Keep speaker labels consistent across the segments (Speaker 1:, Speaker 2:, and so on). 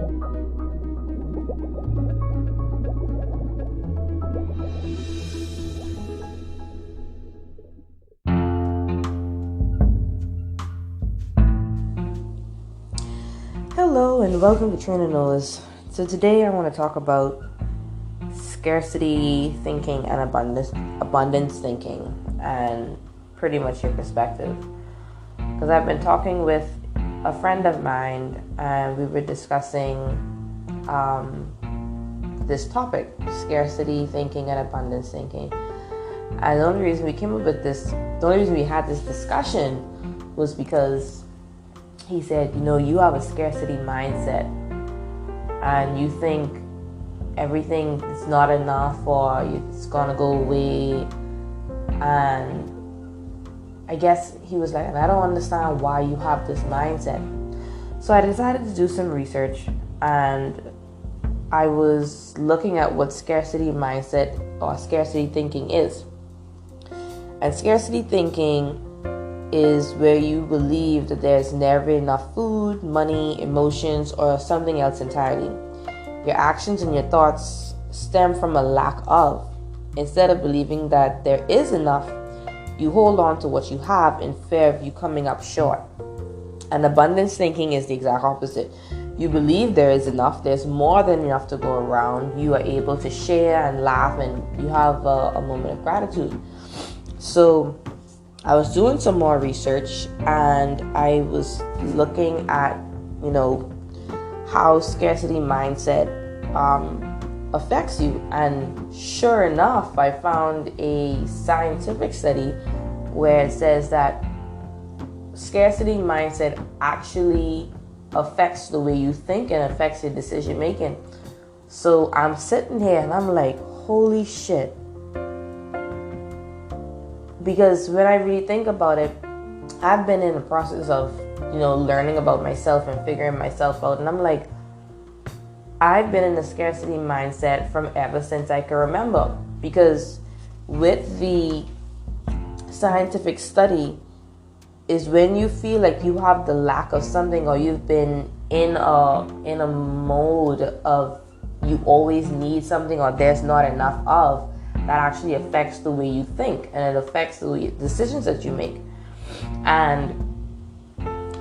Speaker 1: Hello and welcome to Trainer Knows. So today I want to talk about scarcity thinking and abundance thinking, and pretty much your perspective. Because I've been talking with a friend of mine and we were discussing this topic, scarcity thinking and abundance thinking. And the only reason we came up with this, the only reason we had this discussion was because he said, you have a scarcity mindset and you think everything is not enough or it's gonna go away. And I guess he was like, I don't understand why you have this mindset. So I decided to do some research, and I was looking at what scarcity mindset or scarcity thinking is. And scarcity thinking is where you believe that there's never enough food, money, emotions, or something else entirely. Your actions and your thoughts stem from a lack of. Instead of believing that there is enough, you hold on to what you have in fear of you coming up short. And abundance thinking is the exact opposite. You believe there is enough, there's more than enough to go around. You are able to share and laugh, and you have a moment of gratitude. So I was doing some more research and I was looking at, how scarcity mindset affects you. And sure enough, I found a scientific study where it says that scarcity mindset actually affects the way you think and affects your decision making. So I'm sitting here and I'm like, holy shit. Because when I really think about it, I've been in the process of, learning about myself and figuring myself out. And I'm like, I've been in the scarcity mindset from ever since I can remember. Because with the scientific study is when you feel like you have the lack of something, or you've been in a mode of you always need something or there's not enough of, that actually affects the way you think, and it affects the decisions that you make. And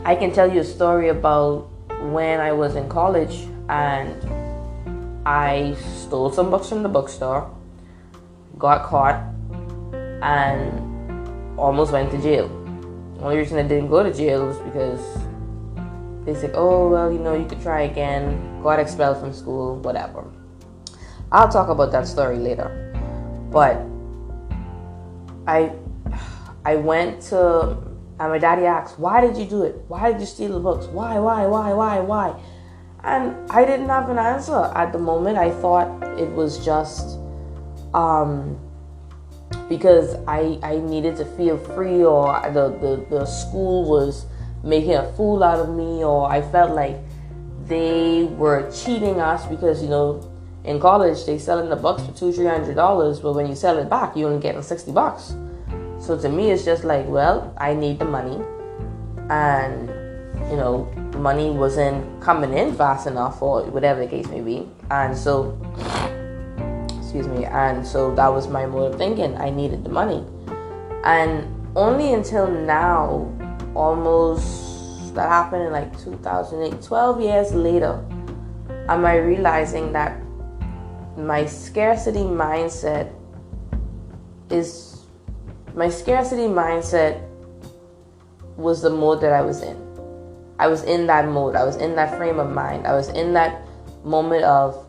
Speaker 1: I can tell you a story about when I was in college and I stole some books from the bookstore, got caught, and almost went to jail. The only reason I didn't go to jail was because they said, you could try again, got expelled from school, whatever. I'll talk about that story later. But I went to, and my daddy asked, why did you do it? Why did you steal the books? Why? And I didn't have an answer at the moment. I thought it was just because I needed to feel free, or the school was making a fool out of me, or I felt like they were cheating us because, in college, they selling the books for $200-$300, but when you sell it back, you only getting $60. So to me, it's just like, well, I need the money, and money wasn't coming in fast enough, or whatever the case may be, and so, that was my mode of thinking. I needed the money, and only until now, almost that happened in like 2008, 12 years later, am I realizing that my scarcity mindset was the mode that I was in. I was in that mode. I was in that frame of mind. I was in that moment of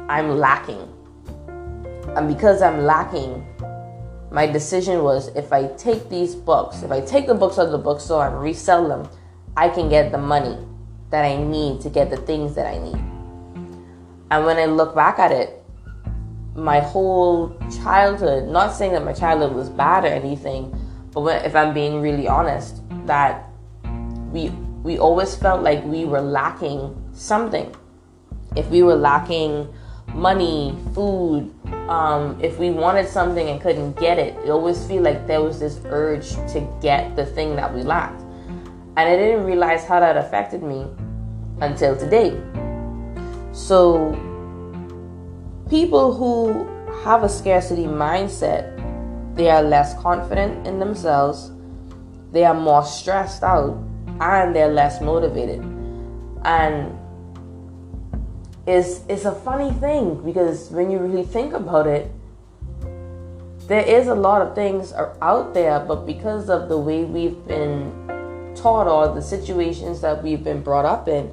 Speaker 1: I'm lacking. And because I'm lacking, my decision was, if I take the books out of the bookstore and resell them, I can get the money that I need to get the things that I need. And when I look back at it, my whole childhood, not saying that my childhood was bad or anything, but if I'm being really honest, that we always felt like we were lacking something. If we were lacking money, food, if we wanted something and couldn't get it, it always feel like there was this urge to get the thing that we lacked. And I didn't realize how that affected me until today. So people who have a scarcity mindset, they are less confident in themselves, they are more stressed out, and they're less motivated. And it's a funny thing, because when you really think about it, there is a lot of things are out there, but because of the way we've been taught or the situations that we've been brought up in,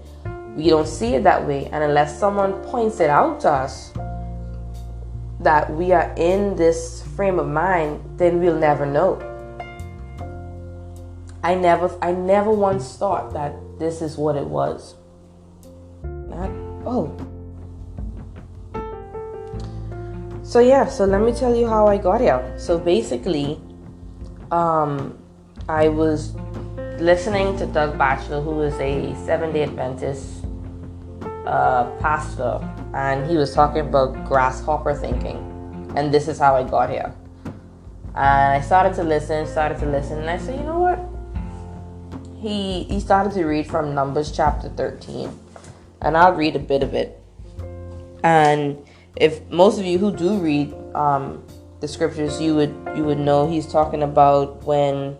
Speaker 1: we don't see it that way. And unless someone points it out to us that we are in this frame of mind, then we'll never know. I never once thought that this is what it was. So let me tell you how I got here. So basically, I was listening to Doug Batchelor, who is a Seventh-day Adventist pastor, and he was talking about grasshopper thinking, and this is how I got here. And I started to listen, and I said, you know what? He started to read from Numbers chapter 13, and I'll read a bit of it. And if most of you who do read the scriptures, you would know he's talking about when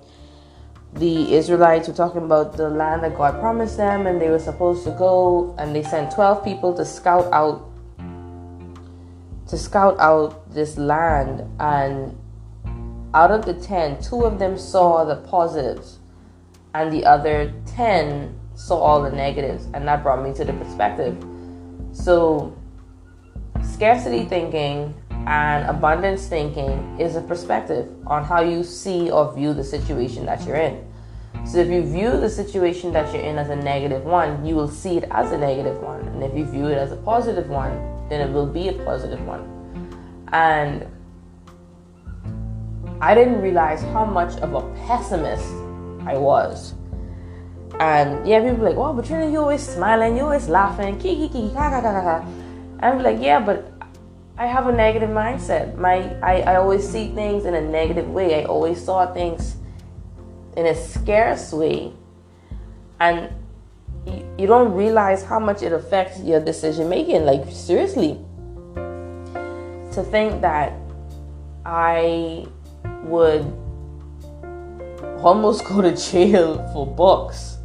Speaker 1: the Israelites were talking about the land that God promised them, and they were supposed to go, and they sent 12 people to scout out this land, and out of the 10, 2 of them saw the positives, and the other 10 saw all the negatives, and that brought me to the perspective. So scarcity thinking and abundance thinking is a perspective on how you see or view the situation that you're in. So if you view the situation that you're in as a negative one, you will see it as a negative one. And if you view it as a positive one, then it will be a positive one. And I didn't realize how much of a pessimist I was. And yeah, people are like, oh, but you're always smiling, you're always laughing, kiki, ha ha ha ha. And I'm like, yeah, but I have a negative mindset. I always see things in a negative way. I always saw things in a scarce way. And you don't realize how much it affects your decision making. Like, seriously. To think that I would almost go to jail for books.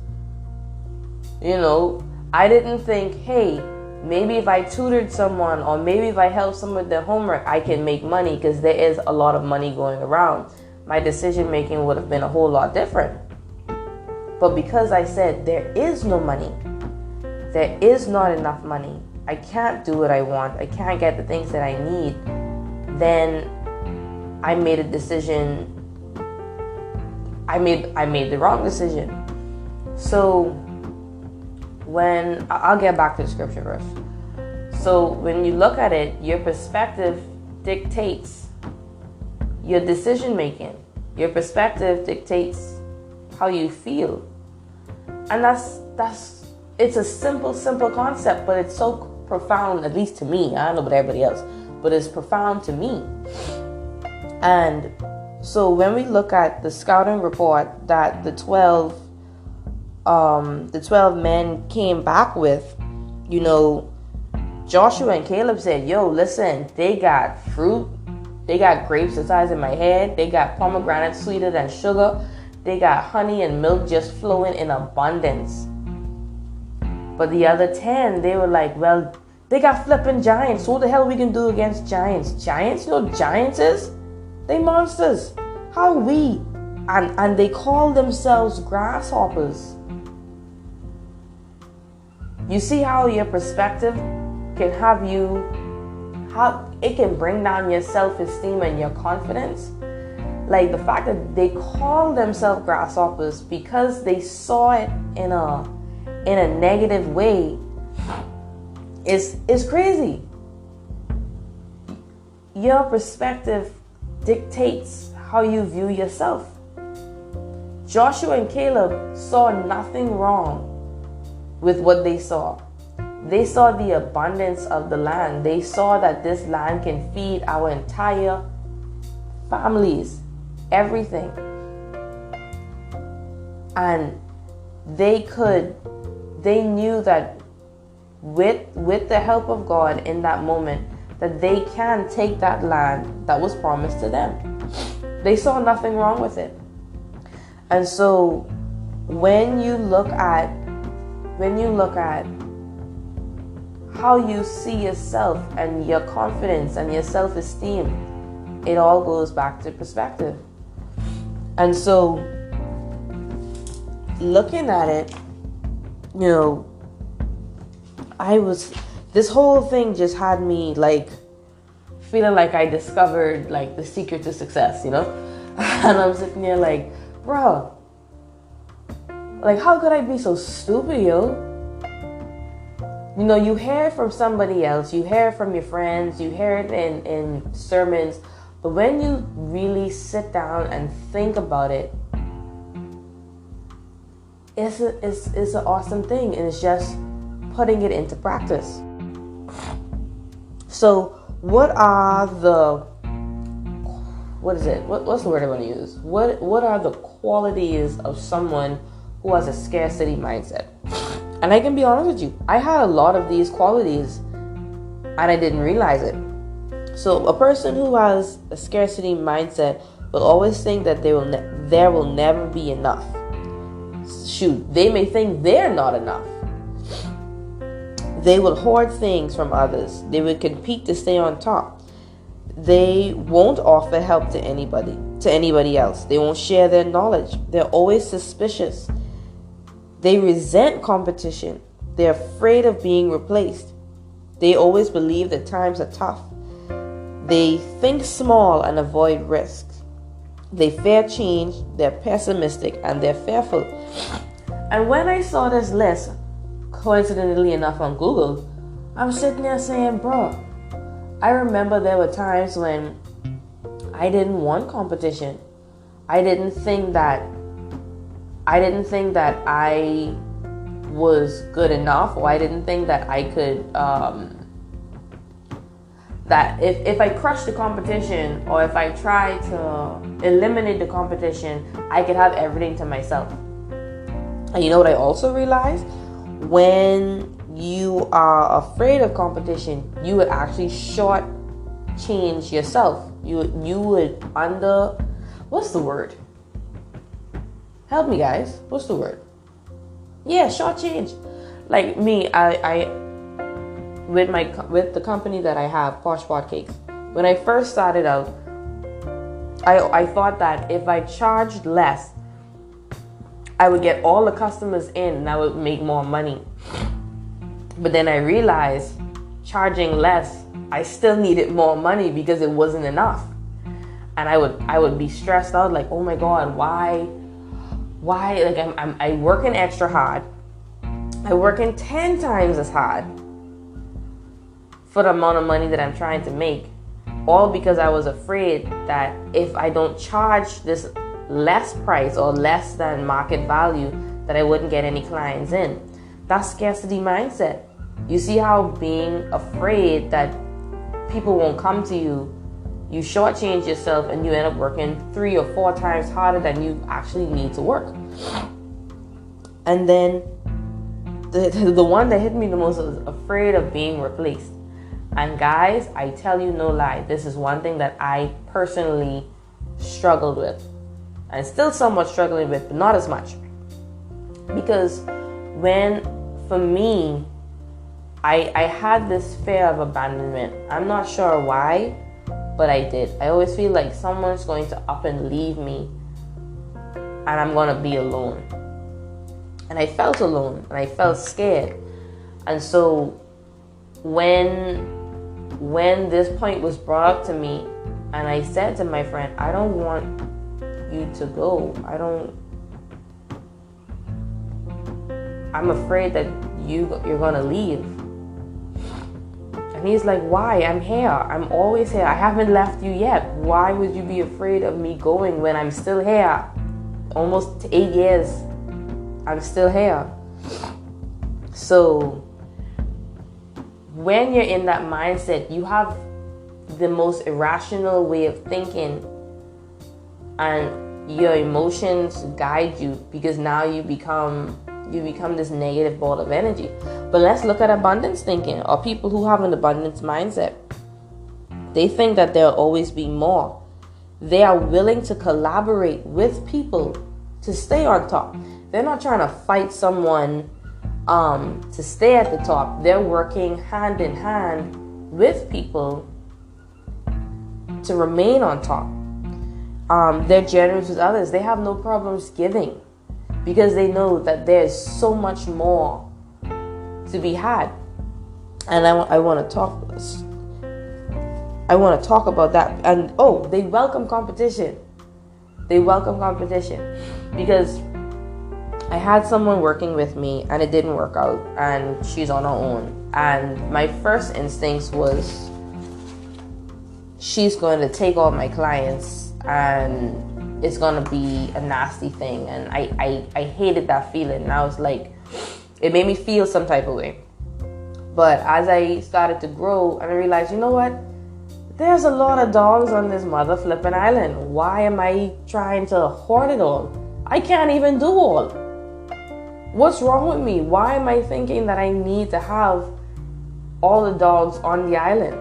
Speaker 1: You know, I didn't think, hey, maybe if I tutored someone, or maybe if I helped someone with their homework, I can make money, because there is a lot of money going around. My decision making would have been a whole lot different. But because I said there is no money, there is not enough money, I can't do what I want, I can't get the things that I need, then I made a decision. I made the wrong decision. So when I'll get back to the scripture verse. So when you look at it, your perspective dictates your decision making. Your perspective dictates how you feel. And it's a simple concept, but it's so profound, at least to me. I don't know about everybody else, but it's profound to me. And so when we look at the scouting report that the 12 men came back with, you know, Joshua and Caleb said, yo, listen, they got fruit, they got grapes the size of my head, they got pomegranates sweeter than sugar, they got honey and milk just flowing in abundance. But the other 10, they were like, well, they got flipping giants, so what the hell we can do against giants? Giants? You know what giants is? They monsters. How are we? And they call themselves grasshoppers. You see how your perspective can have you, how it can bring down your self-esteem and your confidence. Like the fact that they call themselves grasshoppers because they saw it in a negative way is crazy. Your perspective dictates how you view yourself. Joshua and Caleb saw nothing wrong with what they saw. They saw the abundance of the land. They saw that this land can feed our entire families, everything. And they knew that with the help of God in that moment, that they can take that land that was promised to them. They saw nothing wrong with it. And so when you look at how you see yourself and your confidence and your self-esteem, it all goes back to perspective. And so looking at it, this whole thing just had me like feeling like I discovered like the secret to success, And I'm sitting there like, bro, like how could I be so stupid, yo? You hear it from somebody else, you hear it from your friends, you hear it in sermons, but when you really sit down and think about it, it's an awesome thing, and it's just putting it into practice. So what's the word I want to use? What are the qualities of someone who has a scarcity mindset? And I can be honest with you, I had a lot of these qualities and I didn't realize it. So a person who has a scarcity mindset will always think that there will never be enough. Shoot, they may think they're not enough. They will hoard things from others. They will compete to stay on top. They won't offer help to anybody else. They won't share their knowledge. They're always suspicious. They resent competition. They're afraid of being replaced. They always believe that times are tough. They think small and avoid risks. They fear change. They're pessimistic and they're fearful. And when I saw this list, coincidentally enough on Google, I'm sitting there saying, bro, I remember there were times when I didn't want competition. I didn't think that I was good enough, or I didn't think that I could, that if I crushed the competition, or if I tried to eliminate the competition, I could have everything to myself. And you know what I also realized? When you are afraid of competition, you would actually shortchange yourself. You would what's the word? Help me, guys. What's the word? Yeah, shortchange. Like me, I with the company that I have, Posh Pot Cakes. When I first started out, I thought that if I charged less, I would get all the customers in and I would make more money. But then I realized charging less, I still needed more money because it wasn't enough. And I would be stressed out, like, oh my God, why? Like I working extra hard. I working 10 times as hard for the amount of money that I'm trying to make. All because I was afraid that if I don't charge this less price or less than market value, that I wouldn't get any clients in. That's scarcity mindset. You see how being afraid that people won't come to you, you shortchange yourself and you end up working 3 or 4 times harder than you actually need to work. And then the one that hit me the most was afraid of being replaced. And guys, I tell you no lie, this is one thing that I personally struggled with. I'm still somewhat struggling with, but not as much. Because for me, I had this fear of abandonment. I'm not sure why, but I did. I always feel like someone's going to up and leave me and I'm going to be alone. And I felt alone and I felt scared. And so when this point was brought up to me and I said to my friend, I don't want you to go. I'm afraid that you're going to leave. And he's like, why? I'm here. I'm always here. I haven't left you yet. Why would you be afraid of me going when I'm still here? Almost 8 years. I'm still here. So when you're in that mindset, you have the most irrational way of thinking, and your emotions guide you, because now you become this negative ball of energy. But let's look at abundance thinking, or people who have an abundance mindset. They think that there'll always be more. They are willing to collaborate with people to stay on top. They're not trying to fight someone to stay at the top. They're working hand in hand with people to remain on top. They're generous with others. They have no problems giving because they know that there's so much more to be had. And I want to talk about that. And they welcome competition. They welcome competition because I had someone working with me and it didn't work out, and she's on her own. And my first instinct was, she's going to take all my clients and it's going to be a nasty thing. And I hated that feeling. And I was like, it made me feel some type of way. But as I started to grow, and I realized, you know what? There's a lot of dogs on this mother flipping island. Why am I trying to hoard it all? I can't even do all. What's wrong with me? Why am I thinking that I need to have all the dogs on the island?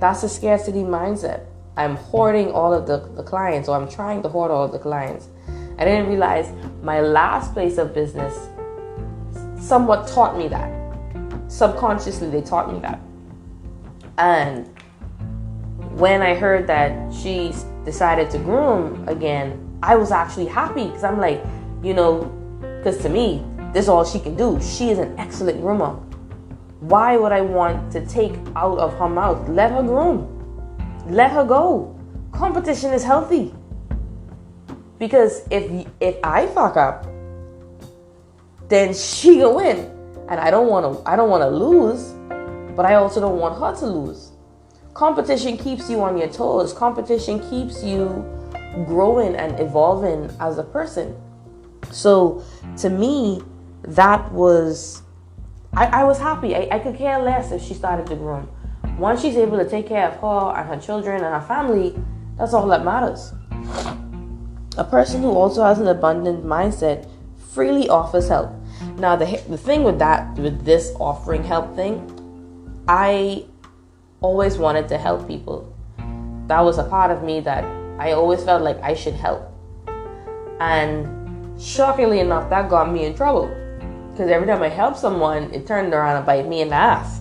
Speaker 1: That's a scarcity mindset. I'm hoarding all of the clients, or I'm trying to hoard all of the clients. I didn't realize my last place of business somewhat taught me that. Subconsciously, they taught me that. And when I heard that she decided to groom again, I was actually happy because I'm like, because to me, this is all she can do. She is an excellent groomer. Why would I want to take out of her mouth? Let her groom. Let her go. Competition is healthy. Because if I fuck up, then she gonna win. And I don't want to lose, but I also don't want her to lose. Competition keeps you on your toes. Competition keeps you growing and evolving as a person. So to me, that was, I was happy. I could care less if she started to groom. Once she's able to take care of her and her children and her family, that's all that matters. A person who also has an abundant mindset freely offers help. Now, the thing with this offering help thing, I always wanted to help people. That was a part of me that I always felt like I should help. And shockingly enough, that got me in trouble. Because every time I helped someone, it turned around and bite me in the ass.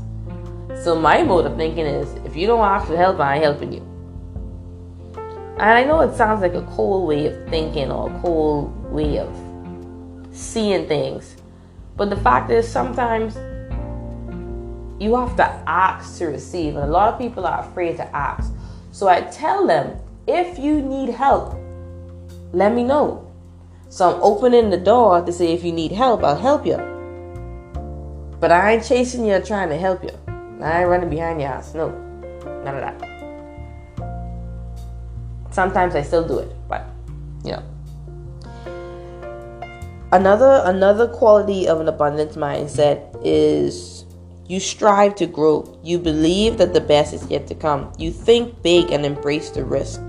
Speaker 1: So my mode of thinking is, if you don't ask for help, I ain't helping you. And I know it sounds like a cold way of thinking or a cold way of seeing things. But the fact is, sometimes you have to ask to receive. And a lot of people are afraid to ask. So I tell them, if you need help, let me know. So I'm opening the door to say, if you need help, I'll help you. But I ain't chasing you trying to help you. I ain't running behind your ass. No, none of that. Sometimes I still do it, but Another quality of an abundance mindset is you strive to grow. You believe that the best is yet to come. You think big and embrace the risk.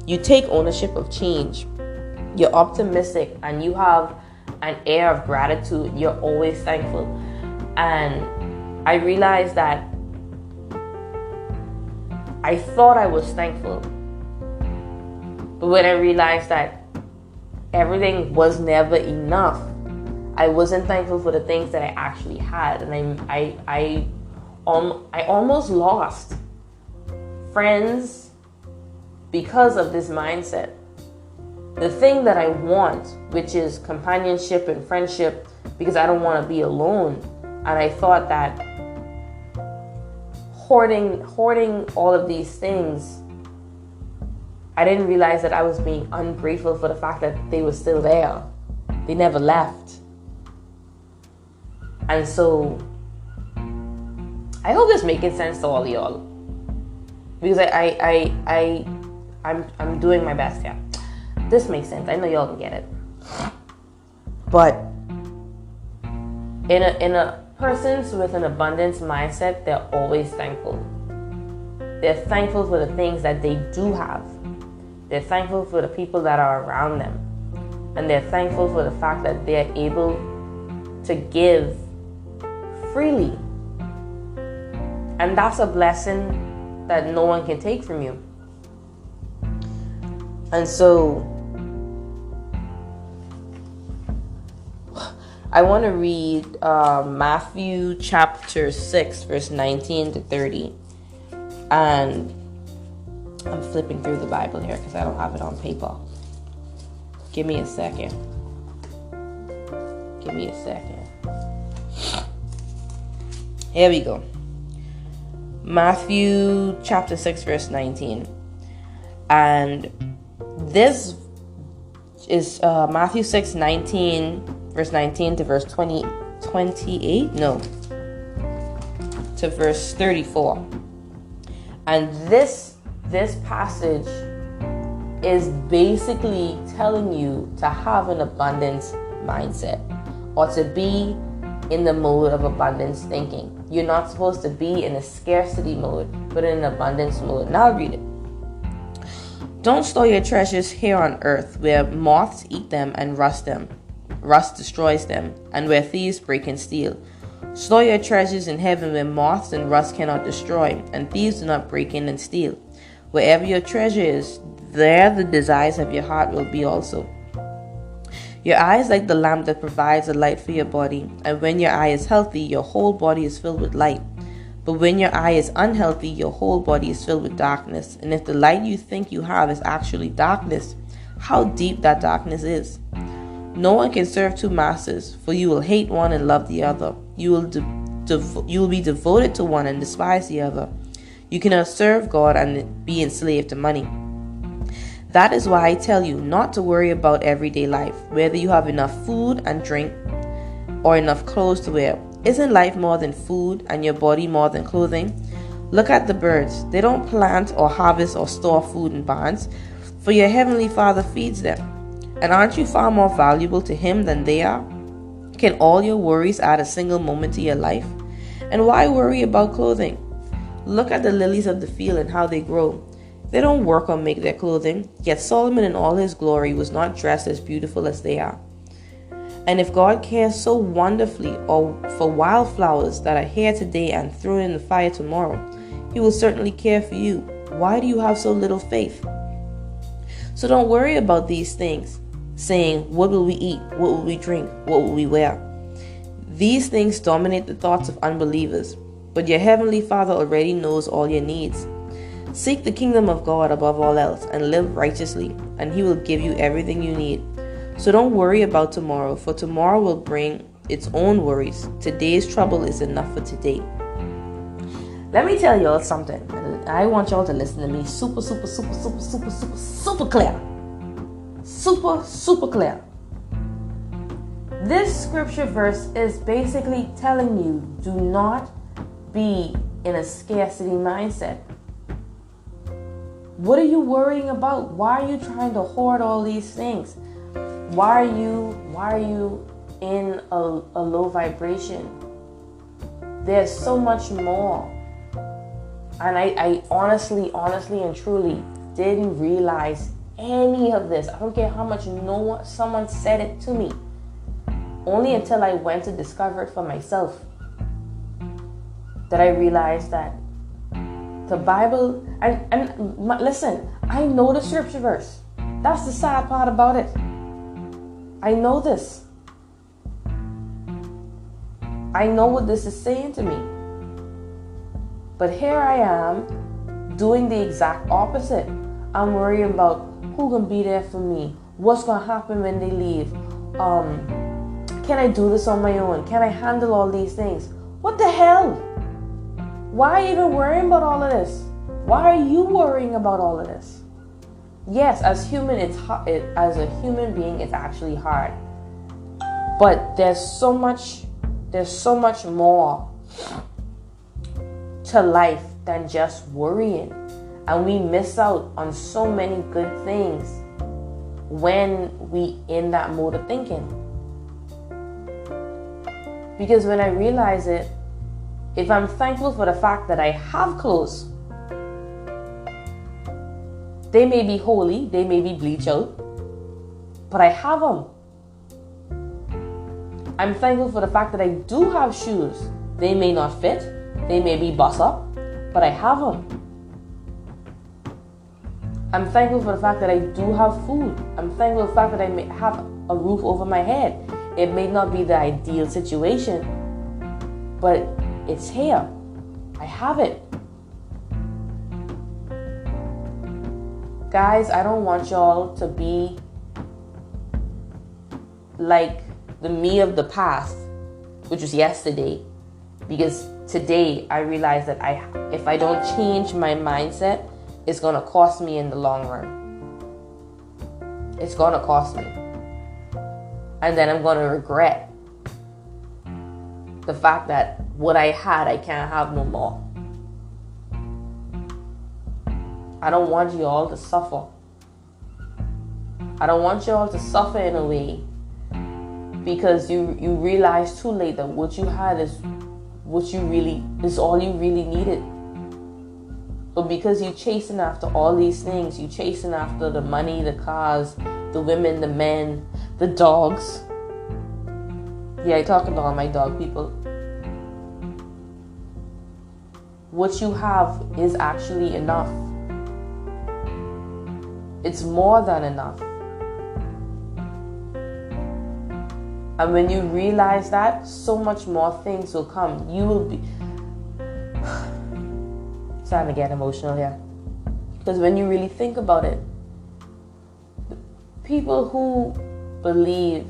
Speaker 1: You take ownership of change. You're optimistic and you have an air of gratitude. You're always thankful. And I realized that I thought I was thankful. But when I realized that everything was never enough, I wasn't thankful for the things that I actually had. And I almost lost friends because of this mindset. The thing that I want, which is companionship and friendship, because I don't want to be alone. And I thought that hoarding all of these things, I didn't realize that I was being ungrateful for the fact that they were still there. They never left. And so I hope this making sense to all of y'all, because I'm doing my best here. This makes sense. I know y'all can get it. But in a persons with an abundance mindset, they're always thankful. They're thankful for the things that they do have. They're thankful for the people that are around them. And they're thankful for the fact that they're able to give freely. And that's a blessing that no one can take from you. And so I want to read Matthew chapter 6, verse 19 to 30. And I'm flipping through the Bible here because I don't have it on paper. Give me a second. Here we go. Matthew chapter 6, verse 19. And this is Matthew 6, 19, verse 19 to verse 28? No. To verse 34. And this passage is basically telling you to have an abundance mindset, or to be in the mode of abundance thinking. You're not supposed to be in a scarcity mode, but in an abundance mode. Now I'll read it. Don't store your treasures here on earth, where moths eat them and rust destroys them, and where thieves break and steal. Store your treasures in heaven, where moths and rust cannot destroy, and thieves do not break in and steal. Wherever your treasure is, there the desires of your heart will be also. Your eye is like the lamp that provides a light for your body, and when your eye is healthy, your whole body is filled with light. But when your eye is unhealthy, your whole body is filled with darkness. And if the light you think you have is actually darkness, how deep that darkness is. No one can serve two masters, for you will hate one and love the other. You will be devoted to one and despise the other. You cannot serve God and be enslaved to money. That is why I tell you not to worry about everyday life, whether you have enough food and drink or enough clothes to wear. Isn't life more than food and your body more than clothing? Look at the birds. They don't plant or harvest or store food in barns, for your heavenly Father feeds them. And aren't you far more valuable to Him than they are? Can all your worries add a single moment to your life? And why worry about clothing? Look at the lilies of the field and how they grow. They don't work or make their clothing, yet Solomon in all his glory was not dressed as beautiful as they are. And if God cares so wonderfully for wildflowers that are here today and thrown in the fire tomorrow, He will certainly care for you. Why do you have so little faith? So don't worry about these things, saying, what will we eat? What will we drink? What will we wear? These things dominate the thoughts of unbelievers, but your heavenly Father already knows all your needs. Seek the kingdom of God above all else and live righteously, and He will give you everything you need. So don't worry about tomorrow, for tomorrow will bring its own worries. Today's trouble is enough for today. Let me tell y'all something. I want y'all to listen to me super clear. Super clear. This scripture verse is basically telling you, do not be in a scarcity mindset. What are you worrying about? Why are you trying to hoard all these things? Why are you in a low vibration? There's so much more. And I honestly and truly didn't realize any of this. I don't care how much someone said it to me. Only until I went to discover it for myself that I realized that the Bible, listen, I know the scripture verse. That's the sad part about it. I know this. I know what this is saying to me. But here I am doing the exact opposite. I'm worrying about who can be there for me. What's going to happen when they leave? Can I do this on my own? Can I handle all these things? What the hell? Why are you even worrying about all of this? Why are you worrying about all of this? Yes, as a human being, it's actually hard. But there's so much more to life than just worrying. And we miss out on so many good things when we in that mode of thinking. Because when I realize it, if I'm thankful for the fact that I have clothes, they may be holy, they may be bleached out, but I have them. I'm thankful for the fact that I do have shoes. They may not fit. They may be bust up, but I have them. I'm thankful for the fact that I do have food. I'm thankful for the fact that I may have a roof over my head. It may not be the ideal situation, but it's here. I have it. Guys, I don't want y'all to be like the me of the past, which was yesterday. Because today I realize that if I don't change my mindset, it's going to cost me in the long run. It's going to cost me. And then I'm going to regret the fact that what I had, I can't have no more. I don't want you all to suffer. I don't want you all to suffer in a way because you realize too late that what you had is all you really needed. But because you're chasing after all these things, you're chasing after the money, the cars, the women, the men, the dogs. Yeah, I talk about all my dog people. What you have is actually enough. It's more than enough. And when you realize that, so much more things will come. You will be... Starting to get emotional here. Because when you really think about it, people who believe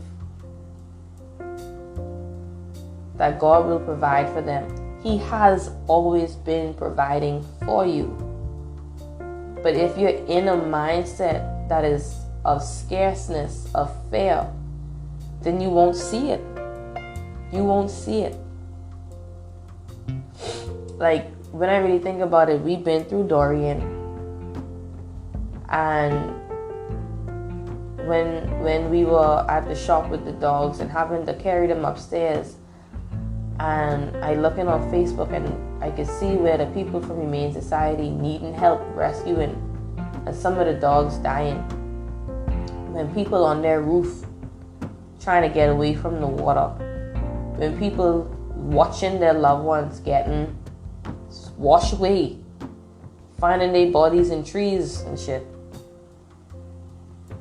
Speaker 1: that God will provide for them, He has always been providing for you. But if you're in a mindset that is of scarceness, of fear, then you won't see it. You won't see it. Like, when I really think about it, we've been through Dorian. And when we were at the shop with the dogs and having to carry them upstairs, and I looking on Facebook and I could see where the people from Humane Society needing help rescuing and some of the dogs dying. When people on their roof trying to get away from the water. When people watching their loved ones getting washed away. Finding their bodies in trees and shit.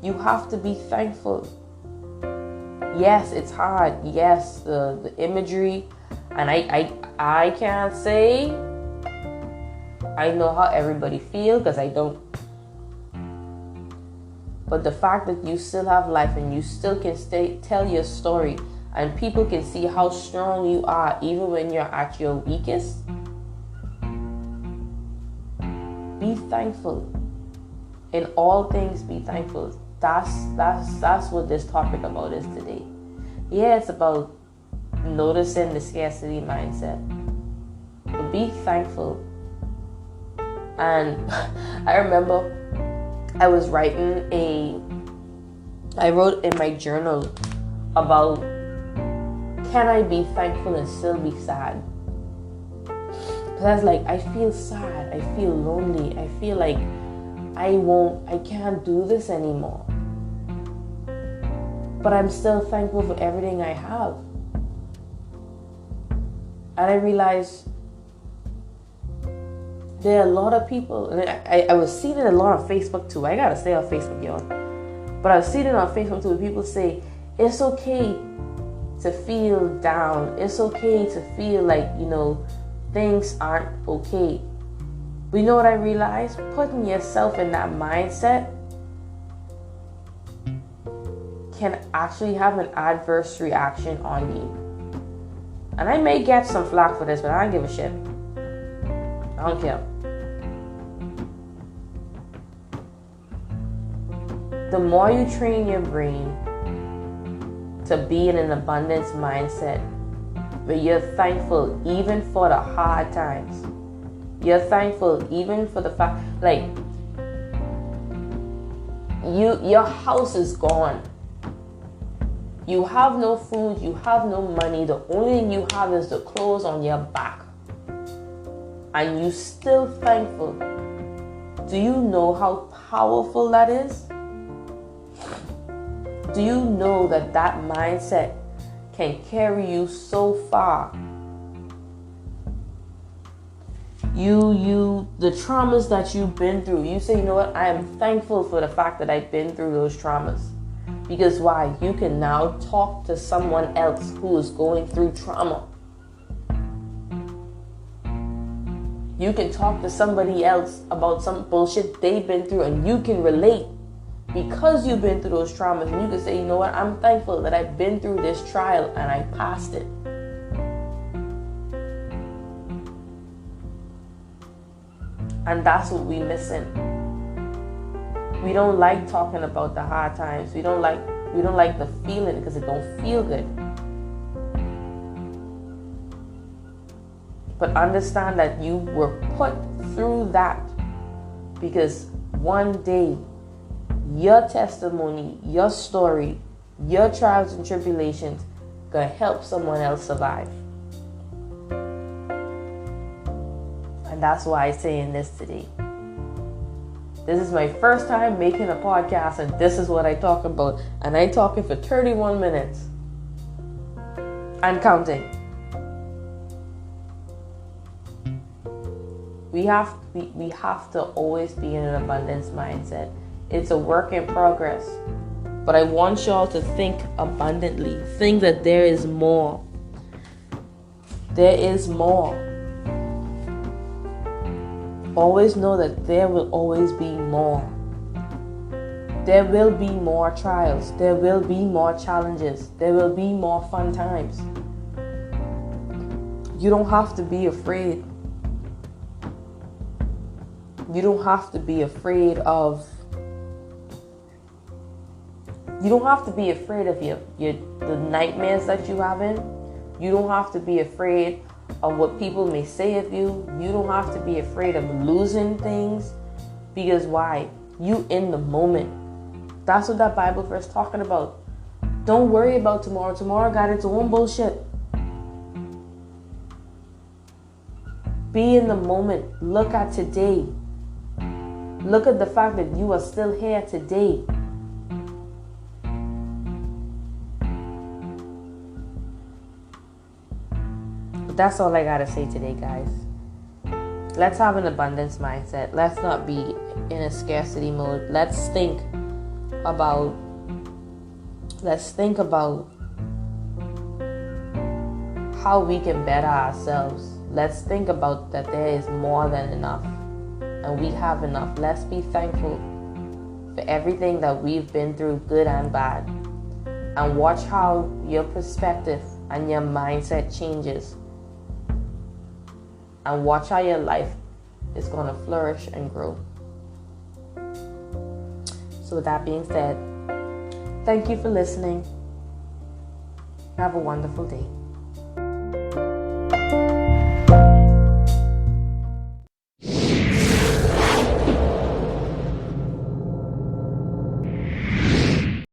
Speaker 1: You have to be thankful. Yes, it's hard. Yes, the imagery. And I can't say I know how everybody feels because I don't. But the fact that you still have life and you still can tell your story and people can see how strong you are even when you're at your weakest. Be thankful. In all things, be thankful. That's what this topic about is today. Yeah, it's about noticing the scarcity mindset. But be thankful. And I remember I wrote in my journal about, can I be thankful and still be sad? Because I was like, I feel sad, I feel lonely, I feel like I can't do this anymore. But I'm still thankful for everything I have. And I realized there are a lot of people, and I was seeing it a lot on Facebook too. I gotta stay on Facebook, y'all. But I was seeing it on Facebook too. People say, it's okay to feel down. It's okay to feel like, things aren't okay. But you know what I realized? Putting yourself in that mindset can actually have an adverse reaction on you. And I may get some flack for this, but I don't give a shit. I don't care. The more you train your brain to be in an abundance mindset, where you're thankful even for the hard times. You're thankful even for the fact, like, your house is gone. You have no food, you have no money. The only thing you have is the clothes on your back. And you still thankful. Do you know how powerful that is? Do you know that mindset can carry you so far the traumas that you've been through, you say, you know what, I am thankful for the fact that I've been through those traumas. Because why? You can now talk to someone else who is going through trauma. You can talk to somebody else about some bullshit they've been through, and you can relate because you've been through those traumas. And you can say, you know what, I'm thankful that I've been through this trial and I passed it. And that's what we're missing. We don't like talking about the hard times. We don't like the feeling because it don't feel good. But understand that you were put through that because one day your testimony, your story, your trials and tribulations gonna help someone else survive. And that's why I'm saying this today. This is my first time making a podcast, and this is what I talk about. And I talking for 31 minutes. And counting. We have to always be in an abundance mindset. It's a work in progress. But I want y'all to think abundantly. Think that there is more. There is more. Always know that there will always be more. There will be more trials. There will be more challenges. There will be more fun times. You don't have to be afraid. You don't have to be afraid of the nightmares that you have in. You don't have to be afraid of what people may say of you. You don't have to be afraid of losing things. Because why? You in the moment. That's what that Bible verse talking about. Don't worry about tomorrow. Tomorrow got its own bullshit. Be in the moment. Look at today. Look at the fact that you are still here today. But that's all I gotta say today, guys. Let's have an abundance mindset. Let's not be in a scarcity mode. Let's think about how we can better ourselves. Let's think about that there is more than enough. And we have enough. Let's be thankful for everything that we've been through, good and bad. And watch how your perspective and your mindset changes. And watch how your life is going to flourish and grow. So with that being said, thank you for listening. Have a wonderful day.